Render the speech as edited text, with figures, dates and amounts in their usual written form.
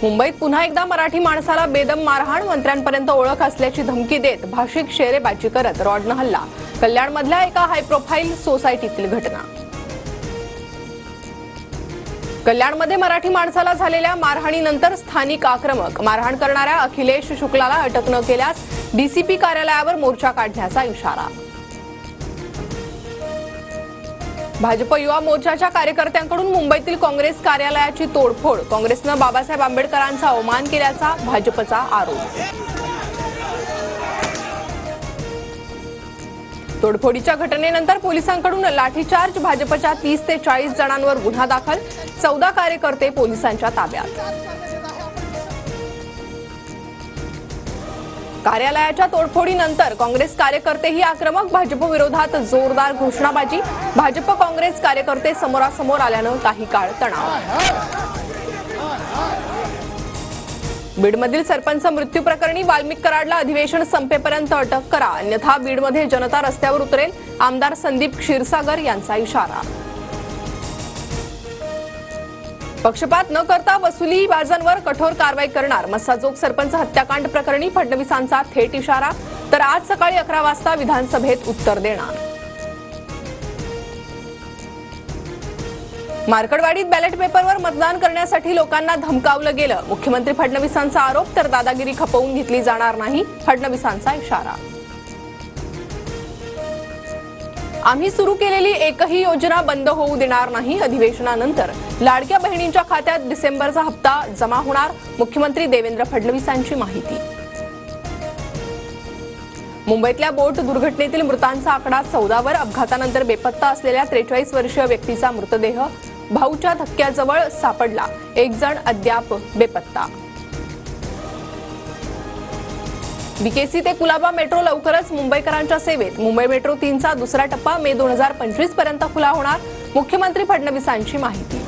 मुंबईत पुन्हा एकदा मराठी माणसाला बेदम मारहाण, मंत्र्यांपर्यंत ओळख असल्याची धमकी देत भाषिक शेरेबाजी करत रॉडनं हल्ला. कल्याणमधल्या एका हाय प्रोफाईल सोसायटीतील घटना. कल्याणमध्ये मराठी माणसाला झालेल्या मारहाणीनंतर स्थानिक आक्रमक. मारहाण करणाऱ्या अखिलेश शुक्लाला अटक न केल्यास डीसीपी कार्यालयावर मोर्चा काढण्याचा इशारा. भाजप युवा मोर्चाच्या कार्यकर्त्यांकडून मुंबईतील काँग्रेस कार्यालयाची तोडफोड. काँग्रेसनं बाबासाहेब आंबेडकरांचा अवमान केल्याचा भाजपचा आरोप. तोडफोडीच्या घटनेनंतर पोलिसांकडून लाठीचार्ज. भाजपच्या 30 ते 40 जणांवर गुन्हा दाखल. 14 कार्यकर्ते पोलिसांच्या ताब्यात. कार्यालयाच्या तोडफोडीनंतर काँग्रेस कार्यकर्तेही आक्रमक. भाजप विरोधात जोरदार घोषणाबाजी. भाजप काँग्रेस कार्यकर्ते समोरासमोर आल्यानं काही काळ तणाव. बीडमधील सरपंच मृत्यू प्रकरणी वाल्मिक कराडला अधिवेशन संपेपर्यंत अटक करा, अन्यथा बीडमध्ये जनता रस्त्यावर उतरेल. आमदार संदीप क्षीरसागर यांचा इशारा. पक्षपात न करता वसुलीबाजांवर कठोर कारवाई करणार. मस्साजोग सरपंच हत्याकांड प्रकरणी फडणवीसांचा थेट इशारा. तर आज सकाळी 11 वाजता विधानसभेत उत्तर देणार. मार्कडवाडीत बॅलेट पेपरवर मतदान करण्यासाठी लोकांना धमकावलं गेलं. मुख्यमंत्री फडणवीसांचा आरोप. तर दादागिरी खपवून घेतली जाणार नाही, फडणवीसांचा इशारा. आम्ही सुरू केलेली एकही योजना बंद होऊ देणार नाही. अधिवेशनानंतर लाडक्या बहिणींच्या खात्यात डिसेंबरचा हप्ता जमा होणार. मुख्यमंत्री देवेंद्र फडणवीसांची माहिती. मुंबईतल्या बोट दुर्घटनेतील मृतांचा आकडा 14 वर. अपघातानंतर बेपत्ता असलेल्या 43 वर्षीय व्यक्तीचा मृतदेह भाऊच्या धक्क्याजवळ सापडला. एक जण अद्याप बेपत्ता. बीकेसी ते कुलाबा मेट्रो लवकरच मुंबईकरांच्या सेवेत. मुंबई मेट्रो 3चा दुसरा टप्पा मे 2025 पर्यंत खुला होणार. मुख्यमंत्री फडणवीसांची माहिती.